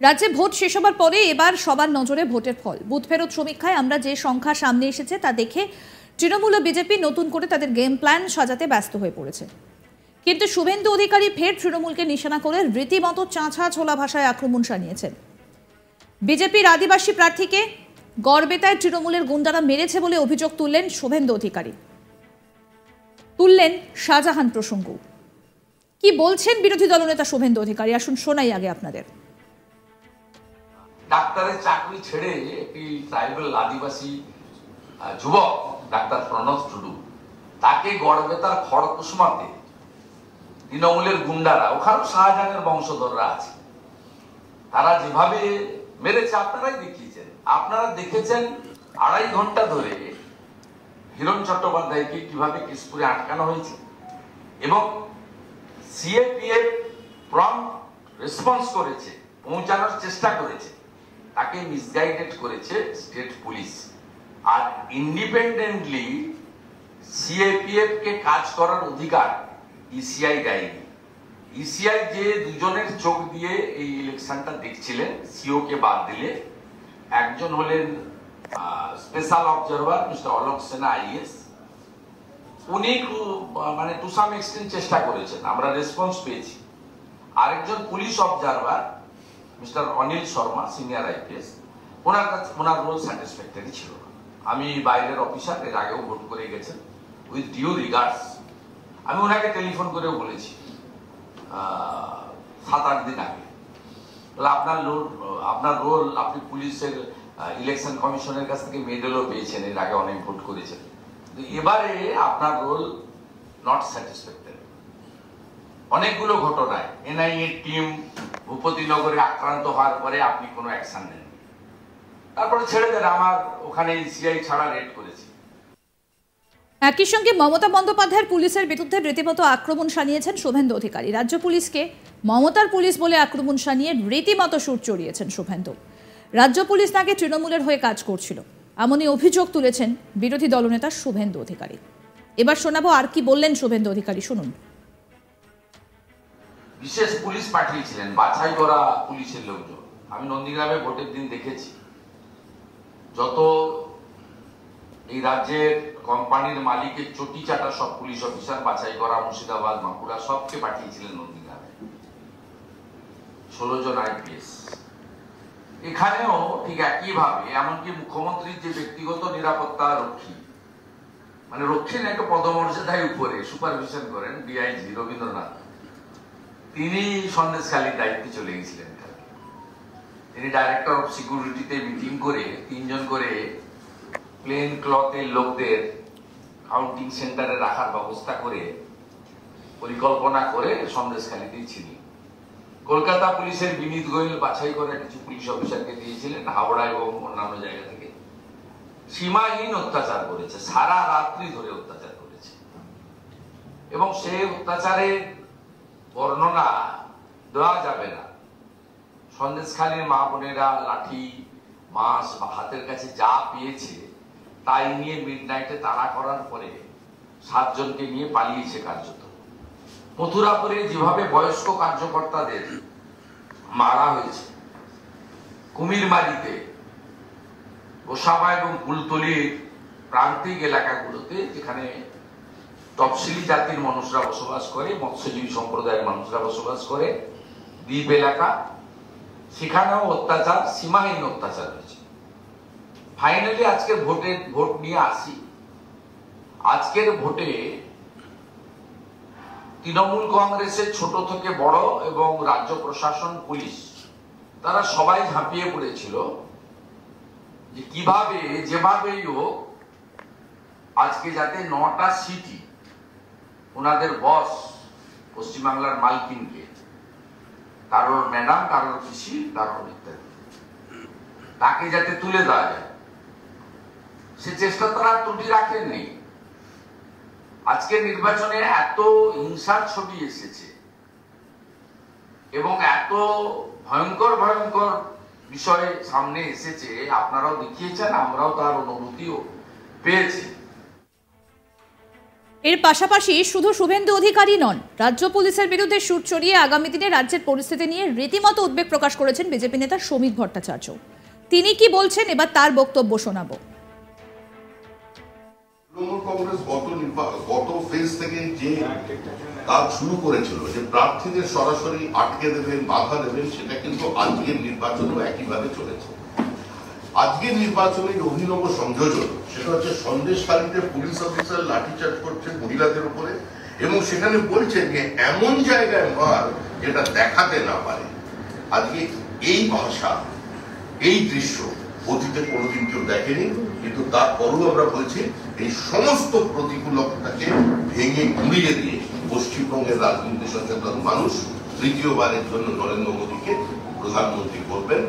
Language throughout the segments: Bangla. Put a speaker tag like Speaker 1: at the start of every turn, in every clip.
Speaker 1: রাজ্যে ভোট শেষ হবার পরে এবার সবার নজরে ভোটের ফল। বুথ ফেরত সমীক্ষায় আমরা যে সংখ্যা সামনে এসেছে তা দেখে তৃণমূল ও বিজেপি নতুন করে তাদের গেম প্ল্যান সাজাতে ব্যস্ত হয়ে পড়েছে। কিন্তু শুভেন্দু অধিকারী ফের তৃণমূলকে নিশানা করে রীতিমতো চাঁচা ছোলা ভাষায় আক্রমণ শানিয়েছেন। বিজেপির আদিবাসী প্রার্থীকে গড়বেতায় তৃণমূলের গুন্ডারা মেরেছে বলে অভিযোগ তুললেন শুভেন্দু অধিকারী। তুললেন শাহজাহান প্রসঙ্গ। কি বলছেন বিরোধী দলনেতা শুভেন্দু অধিকারী, আসুন শোনাই আগে আপনাদের।
Speaker 2: ডাক্তারের চাকরি ছেড়ে একটি ট্রাইবাল আদিবাসী যুবক ডাক্তার প্রণব টুডু, তাকে গড়বেতার খড়কুসমাতে তৃণমূলের গুন্ডারা, ওখানেও শাহজাহানের বংশধররা আছে, তারা যেভাবে মেরেছে আপনারাই দেখিয়েছেন। আপনারা দেখেছেন 2.5 ঘন্টা ধরে হিরণ চট্টোপাধ্যায়কে কিভাবে কেশপুরে আটকানো হয়েছে এবং সিএপিএফ প্রম্পট রেসপন্স করেছে, পৌঁছানোর চেষ্টা করেছে, তাকে মিসগাইডেড করেছে স্টেট পুলিশ। আর ইন্ডিপেন্ডেন্টলি সিএপিএফ কে কাজ করার অধিকার ইসিআই দেয়নি। ইসিআই যে দুজনের চোখ দিয়ে এই ইলেকশনটা দেখছিলেন, সিও কে বাদ দিলে, একজন হলেন special observer mister Alok Sinha is, উনি মানে টু সাম এক্সটেন্ট চেষ্টা করেছেন, আমরা রেসপন্স পেয়েছি। আরেকজন police observer mister Anil Sharma senior IPS, ওনার রোল স্যাটিসফ্যাক্টরি ছিল না। আমি বাইরের অফিসার, এর আগেও ভোট করে গেছেন, উইথ ডিউ রিগার্ডস। আমি ওনাকে টেলিফোন করেও বলেছি 7-8 দিন আগে, আপনার রোল, আপনি পুলিশের ইলেকশন কমিশনের কাছ থেকে মেডেলও পেয়েছেন, এর আগে অনেক ভোট করেছেন, এবারে আপনার রোল নট স্যাটিসফ্যাক্টরি। অনেকগুলো ঘটনায় এনআইএ টিম ভূপতিনগরে আক্রান্ত হওয়ার পরে আপনি কোনো অ্যাকশন নেন, তারপরে ছেড়ে দেন, আমার ওখানে সিআই ছাড়া রেড করেছি।
Speaker 1: একই সঙ্গে মমতা বন্দ্যোপাধ্যায়ের পুলিশের বিরুদ্ধে রীতিমতো আক্রমণ শানিয়েছেন শুভেন্দু অধিকারী। রাজ্য পুলিশকে মমতার পুলিশ বলে আক্রমণ শানিয়ে রীতিমতো সুর চড়িয়েছেন শুভেন্দু। রাজ্য পুলিশ নাকি তৃণমূলের হয়ে কাজ করছিল, এমনই অভিযোগ তুলেছেন বিরোধী দলনেতা শুভেন্দু অধিকারী। এবার শোনাবো আর কি বললেন শুভেন্দু অধিকারী, শুনুন।
Speaker 2: বিশেষ পুলিশ পাঠিয়েছিলেন, বাছাই করা পুলিশের লোকজন। আমি নন্দীগ্রামে ভোটের দিন দেখেছি, যত এই রাজ্যের কোম্পানির মালিকের চটি চাটা সব পুলিশ অফিসার বাছাই করা, মুর্শিদাবাদ, বাঁকুড়া, সবকে পাঠিয়েছিলেন নন্দীগ্রামে, 16 জন আইপিএস। এখানেও ঠিক একইভাবে, এমনকি মুখ্যমন্ত্রীর যে ব্যক্তিগত নিরাপত্তা রক্ষী, মানে রক্ষী না, একটা পদমর্যাদায় উপরে সুপারভিশন করেন ডিআইজি রবীন্দ্রনাথ, তিনি সন্দেশখালীর দায়িত্বে চলে গেছিলেন। তিনি ডাইরেক্টর অফ সিকিউরিটিতে মিটিং করে 3 জন করে প্লেন ক্লথের লোকদের কাউন্টিং সেন্টারে রাখার ব্যবস্থা করে পরিকল্পনা করে সন্দেশখালীতেই ছিলেন। কলকাতা পুলিশের বিনীত গোয়েল বাছাই করে কিছু পুলিশ অফিসারকে দিয়েছিলেন হাওড়া এবং অন্যান্য জায়গা থেকে। সীমাহীন অত্যাচার করেছে, সারা রাত্রি ধরে অত্যাচার করেছে এবং সেই অত্যাচারের বর্ণনা দেওয়া যাবে না। সন্দেশখালীর মা বোনেরা লাঠি, মাছ বা হাতের কাছে যা পেয়েছে তাই নিয়ে মিডনাইটে তাড়া করার পরে 7 জনকে নিয়ে পালিয়েছে কার্যত। মথুরাপুরে যেভাবে বয়স্ক কার্যকর্তাদের মারা হয়েছে, কুমিরমারিতে, গোসাবা এবং কুলতলির প্রান্তিক এলাকাগুলোতে যেখানে তফসিলি জাতির মানুষরা বসবাস করে, মৎস্যজীবী সম্প্রদায়ের মানুষরা বসবাস করে, দ্বীপ এলাকা, সেখানেও অত্যাচার, সীমাহীন অত্যাচার হয়েছে। ফাইনালি আজকের ভোট নিয়ে আসি। আজকের ভোটে তৃণমূল কংগ্রেসের ছোট থেকে বড় এবং রাজ্য প্রশাসন, পুলিশ, তারা সবাই ঝাঁপিয়ে পড়েছিল যে কিভাবে যেভাবেই হোক আজকে যাতে 9টা সিটি ওনাদের বস পশ্চিমবাংলার মালকিনকে, কারোর ম্যাডাম, কারোর পিসি, কারোর ইত্যাদি, তাকে যাতে তুলে দেওয়া যায়, সে চেষ্টা তারা ত্রুটি রাখেননি। আজকে নির্বাচনে এত হিংসার ছবি এসেছে এবং এত ভয়ঙ্কর ভয়ঙ্কর বিষয় সামনে এসেছে, আপনারাও দেখিয়েছেন, আমরাও তার অনুভূতিও পেয়েছি।
Speaker 1: এর পাশাপাশি শুধু শুভেন্দু অধিকারী নন, রাজ্য পুলিশের বিরুদ্ধে সুর চড়িয়ে আগামী দিনে রাজ্যের পরিস্থিতি নিয়ে রীতিমতো উদ্বেগ প্রকাশ করেছেন বিজেপি নেতা শ্রমিক ভট্টাচার্য। তিনি কি বলছেন এবার তার বক্তব্য শোনাবো।
Speaker 3: তৃণমূল কংগ্রেস গত ফেজ থেকে যে কাজ শুরু করেছিল, যে প্রার্থীদের সরাসরি আটকে দেবেন, বাধা দেবেন, সেটা কিন্তু আজকের নির্বাচনেও একইভাবে চলেছে। আজকের নির্বাচনে অভিনব সংযোজন সেটা হচ্ছে সন্দেশখালীতে পুলিশ অফিসার লাঠিচার্জ করছে মহিলাদের উপরে, এবং সেখানে বলছে যে এমন জায়গায় মার যেটা দেখাতে না পারে। আজকে এই ভাষা, এই দৃশ্য অতীতে কোনোদিন কেউ দেখেনি, কিন্তু তারপরও আমরা বলছি এই সমস্ত প্রতিকূলতাকে ভেঙে গুঁড়িয়ে দিয়ে পশ্চিমবঙ্গের রাজনীতি সচেতন মানুষ তৃতীয়বারের জন্য নরেন্দ্র মোদীকে প্রধানমন্ত্রী করবেন,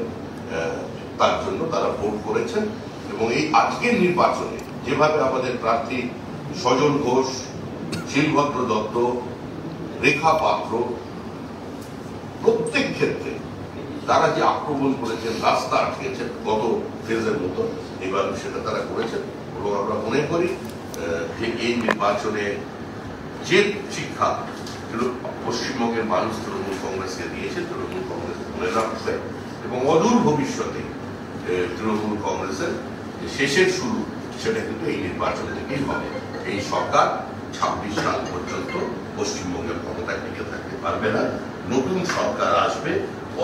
Speaker 3: তার জন্য তারা ভোট করেছেন। এবং এই আজকের নির্বাচনে যেভাবে আমাদের প্রার্থী সজল ঘোষ, শিলভদ্র দত্ত, রেখা পাত্র প্রত্যেক ক্ষেত্রে তারা যে আক্রমণ করেছেন, রাস্তা আটকেছেন গত ফেজের মতো, এবার সেটা তারা করেছেন। এবং আমরা মনে করি যে এই নির্বাচনে যে শিক্ষা পশ্চিমবঙ্গের মানুষ তৃণমূল কংগ্রেসকে দিয়েছে, তৃণমূল কংগ্রেস মনে রাখবে এবং অদূর ভবিষ্যতে তৃণমূল কংগ্রেসের শেষের শুরু সেটা কিন্তু এই নির্বাচন থেকেই হবে। এই সরকার 26 সাল পর্যন্ত পশ্চিমবঙ্গের ক্ষমতায় টিকে থাকতে পারবে না। নতুন সরকার আসবে,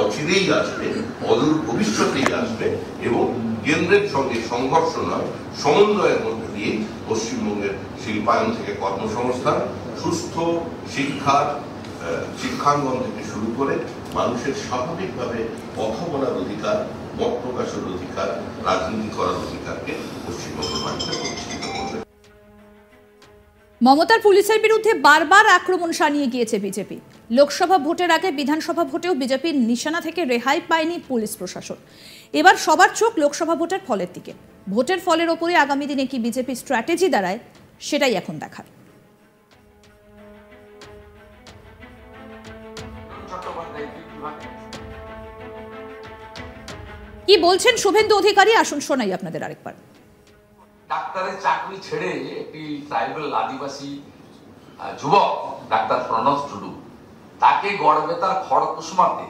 Speaker 3: অচিরেই আসবে, অদূর ভবিষ্যতেই আসবে, এবং কেন্দ্রের সঙ্গে সংঘর্ষ নয়, সমন্বয়ের মধ্যে দিয়ে পশ্চিমবঙ্গের শিল্পায়ন থেকে কর্মসংস্থান, সুস্থ শিক্ষাঙ্গন থেকে শুরু করে মানুষের স্বাভাবিকভাবে কথা বলার অধিকার, মত প্রকাশের অধিকার, রাজনীতি করার অধিকারকে পশ্চিমবঙ্গের মানুষের প্রতিষ্ঠিত করবে।
Speaker 1: মমতার পুলিশের বিরুদ্ধে বারবার আক্রমণ শানিয়ে গিয়েছে বিজেপি। লোকসভা ভোটের আগে বিধানসভা ভোটেও বিজেপির নিশানা থেকে রেহাই পায়নি পুলিশ প্রশাসন। এবার সবার চোখ লোকসভা ভোটের ফলের দিকে। ভোটের ফলের ওপরে আগামী দিনে কি বিজেপি স্ট্র্যাটেজি দাঁড়ায়, সেটাই এখন দেখার। কি বলছেন শুভেন্দু অধিকারী, আসুন শোনাই আপনাদের আরেকবার।
Speaker 2: ডাক্তারের চাকরি ছেড়ে একটি ট্রাইবাল আদিবাসী যুবক ডাক্তার প্রণব টুডু, তাকে গড়বেতার খড়কুসমাতে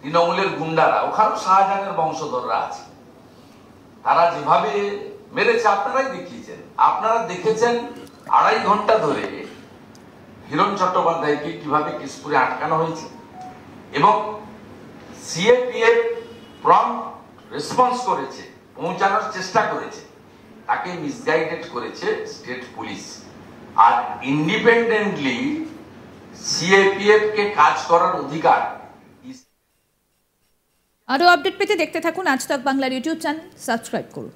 Speaker 2: তৃণমূলের গুন্ডারা, ওখানেও শাহজাহানের বংশধররা আছে, তারা যেভাবে মেরেছে আপনারাই দেখিয়েছেন। আপনারা দেখেছেন 2.5 ঘন্টা ধরে হিরণ চট্টোপাধ্যায়কে কিভাবে কেশপুরে আটকানো হয়েছে, এবং সিএপিএফ প্রম্পট রেসপন্স করেছে, পৌঁছানোর চেষ্টা করেছে, তাকে মিসগাইডেড করেছে স্টেট পুলিশ। আর ইন্ডিপেন্ডেন্টলি সিএপিএফ কে কাজ করার অধিকার।
Speaker 1: আরো আপডেট পেতে দেখতে থাকুন আজ তাক বাংলার ইউটিউব চ্যানেল, সাবস্ক্রাইব করুন।